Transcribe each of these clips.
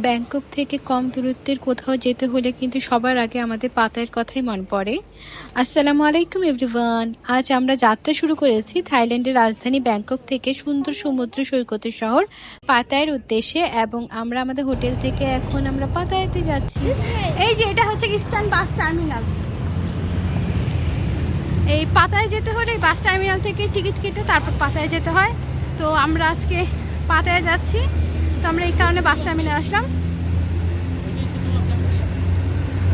Bangkok থেকে কম দূরত্বের কোথাও যেতে হলে কিন্তু সবার আগে আমাদের পাতায়ের কথাই মনে পড়ে। আসসালামু আলাইকুম এভরিওয়ান। আজ আমরা যাত্রা শুরু করেছি থাইল্যান্ডের রাজধানী ব্যাংকক থেকে সুন্দর সমুদ্র সৈকতের শহর পাতায়ের উদ্দেশ্যে, এবং আমরা আমাদের হোটেল থেকে এখন আমরা পাতায়াতে যাচ্ছি। এই যে এটা হচ্ছে ইস্টার্ন বাস টার্মিনাল। এই পাতায় যেতে হলে বাস টার্মিনাল থেকে টিকিট কেটে তারপর পাতায় যেতে হয়। তো আমরা আজকে পাতায় যাচ্ছি, তো আমরা এই কারণে বাস টার্মিনাল আসলাম।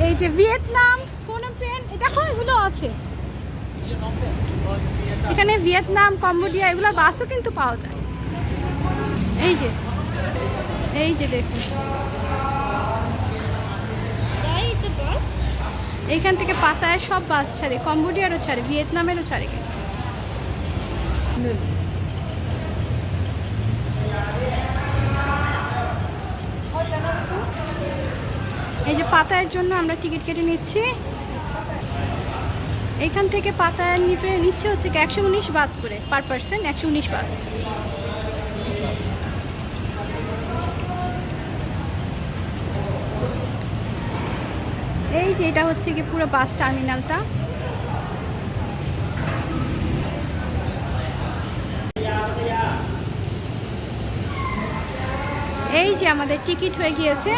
এই যে ভিয়েতনাম, ফোনম পেন, দেখো এগুলো আছে এখানে। ভিয়েতনাম, কম্বোডিয়া এগুলোর বাসও কিন্তু পাওয়া যায়। এই যে দেখুন, এইখান থেকে পাতায় সব বাস ছাড়ে, কম্বোডিয়ারও ছাড়ে, ভিয়েতনামেরও ছাড়ে। এই যে পাতায়ের জন্য আমরা টিকিট কেটে নিচ্ছি। এইখান থেকে পাতায় নিচ্ছে হচ্ছে 119 বাত করে পার পার্সন, 119 বাত। এই যে এটা হচ্ছে কি পুরো বাস টার্মিনালটা। এই যে আমাদের টিকিট হয়ে গিয়েছে,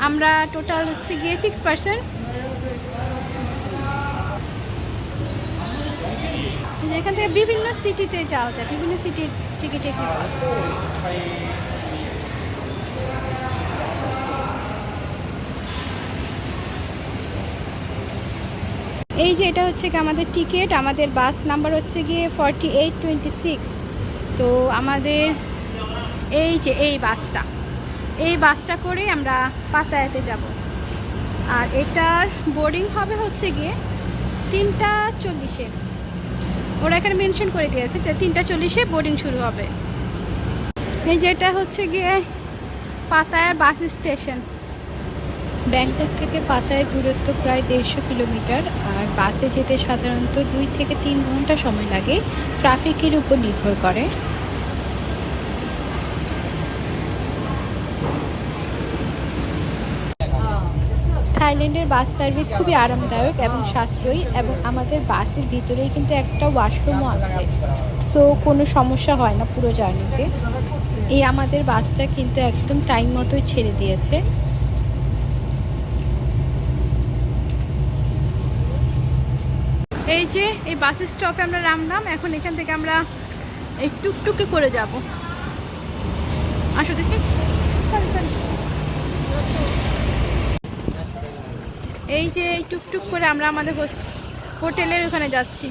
আমরা টোটাল হচ্ছে গিয়ে 6 পার্সন। এখান থেকে বিভিন্ন সিটিতে যাওয়া যায়, বিভিন্ন সিটির টিকিট এখানে। এই যে এটা হচ্ছে কি আমাদের টিকিট, আমাদের বাস নাম্বার হচ্ছে গিয়ে 4826। তো আমাদের এই যে এই বাসটা করে আমরা পাতায়াতে যাব। আর এটার বোর্ডিং হবে হচ্ছে গিয়ে 3:40-এ। ওরা এখানে মেনশন করে দিয়েছে যে 3:40-এ বোর্ডিং শুরু হবে। এই যেটা হচ্ছে গিয়ে পাতায়ার বাস স্টেশন। ব্যাংকক থেকে পাতায়ের দূরত্ব প্রায় 150 কিলোমিটার, আর বাসে যেতে সাধারণত 2 থেকে 3 ঘন্টা সময় লাগে, ট্রাফিকের উপর নির্ভর করে। থাইল্যান্ডের বাস সার্ভিস খুবই আরামদায়ক এবং সাশ্রয়ী, এবং আমাদের বাসের ভিতরেই কিন্তু একটা ওয়াশরুমও আছে, সো কোনো সমস্যা হয় না পুরো জার্নিতে। এই আমাদের বাসটা কিন্তু একদম টাইম মতোই ছেড়ে দিয়েছে। এই যে এই বাস স্টপে আমরা নামলাম, এখন এখান থেকে আমরা এই টুকটুকে করে যাব। আসো দেখি, এই যে এই টুকটুক করে আমরা আমাদের হোটেলের ওখানে যাচ্ছি।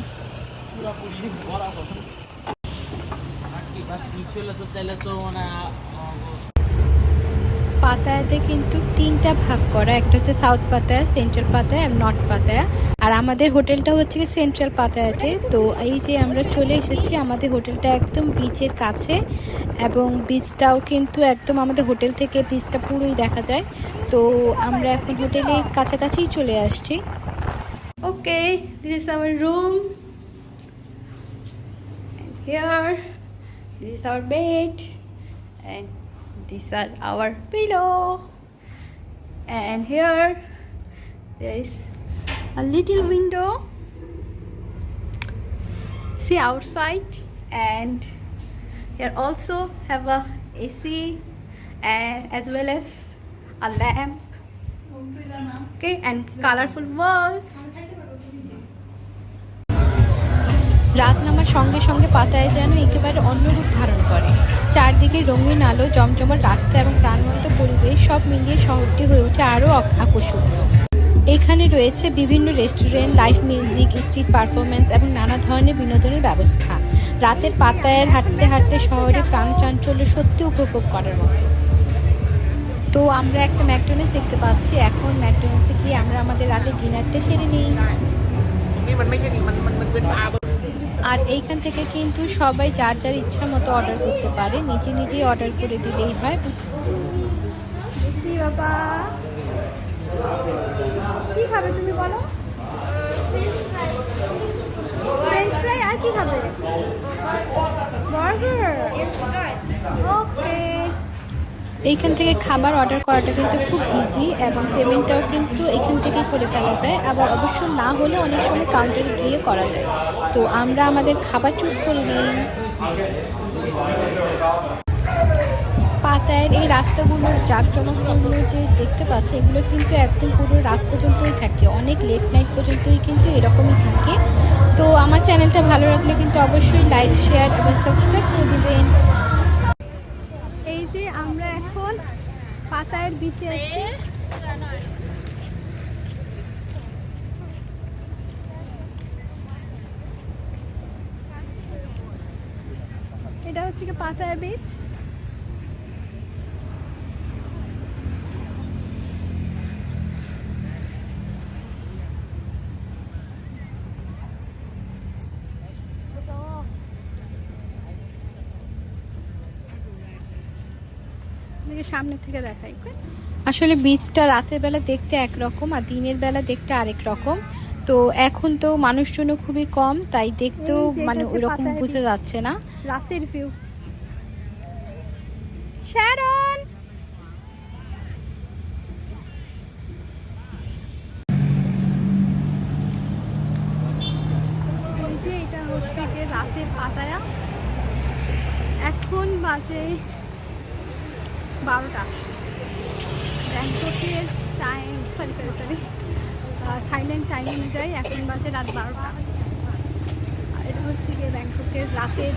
পাতায়াতে কিন্তু 3টা ভাগ করা, একটা হচ্ছে সাউথ পাতায়া, সেন্ট্রাল পাতায়া এবং নর্থ পাতায়া। আর আমাদের হোটেলটা হচ্ছে কি সেন্ট্রাল পাতায়াতে। তো এই যে আমরা চলে এসেছি, আমাদের হোটেলটা একদম বিচের কাছে, এবং বিচটাও কিন্তু একদম আমাদের হোটেল থেকে বিচটা পুরোই দেখা যায়। তো আমরা এখন হোটেলের কাছাকাছিই চলে আসছি। Okay, this is our room, here this is our bed, and these are our pillow, and here there is a little window, see outside, and here also have a AC and as well as a lamp, okay, and colorful walls. রাত নামার সঙ্গে সঙ্গে পাতায় যেন একেবারে অন্য রূপ ধারণ করে। চারদিকে রঙিন আলো, জমজমাট রাস্তা এবং প্রাণবন্ত পরিবেশ সব মিলিয়ে শহরটি হয়ে ওঠে আরও আকর্ষণীয়। এখানে রয়েছে বিভিন্ন restaurant, live music, street performance এবং নানা ধরনের বিনোদনের ব্যবস্থা। রাতের পাতায়ার হাঁটতে হাঁটতে শহরে প্রাণচাঞ্চল্য সত্যি উপভোগ করার মতো। তো আমরা একটা ম্যাকডোনাল্ডস দেখতে পাচ্ছি, এখন ম্যাকডোনাল্ডসে গিয়ে আমরা আমাদের রাতের ডিনারটা সেরে নিই। আর এইখান থেকে কিন্তু সবাই যার যার ইচ্ছা মতো অর্ডার করতে পারে, নিজে নিজেই অর্ডার করে দিলেই হয়। দেখি বাবা, কি খাবে তুমি বলো? ফ্রেঞ্চ ফ্রাই, আর কি খাবে? বার্গার, ওকে। এইখান থেকে খাবার অর্ডার করাটা কিন্তু খুব ইজি এবং পেমেন্টটাও কিন্তু এখান থেকেই করে ফেলা যায়, আবার অবশ্য না হলে অনেক সময় কাউন্টারে গিয়ে করা যায়। তো আমরা আমাদের খাবার চুজ করে নিই। পাতায়ের এই রাস্তাগুলোর জাঁকজমকগুলো যে দেখতে পাচ্ছে, এগুলো কিন্তু একদম পুরো রাত পর্যন্তই থাকে, অনেক লেট নাইট পর্যন্তই কিন্তু এরকমই থাকে। তো আমার চ্যানেলটা ভালো লাগলে কিন্তু অবশ্যই লাইক, শেয়ার এবং সাবস্ক্রাইব করে দিবেন। এই যে আমরা এখন পাতায়ের বিচে আছি। এটা হচ্ছে কি পাতায়া বিচ। সামনে থেকে দেখাই। আসলে বীজটা রাতের বেলা দেখতে একরকম আর দিনের বেলা দেখতে আরেক রকম। তো এখন তো মানুষজন খুবই কম, তাই দেখতেও মানে ওইরকম বোঝা যাচ্ছে না। রাতের ভিউ। শ্যারন, এটা হচ্ছে কি রাতের পাতায়া। এখন বাজে 12টা। ব্যাংককের টাইম সরি থাইল্যান্ড টাইম অনুযায়ী এখন বাজে রাত 12টা। আর এটা হচ্ছে গিয়ে ব্যাংককের রাতের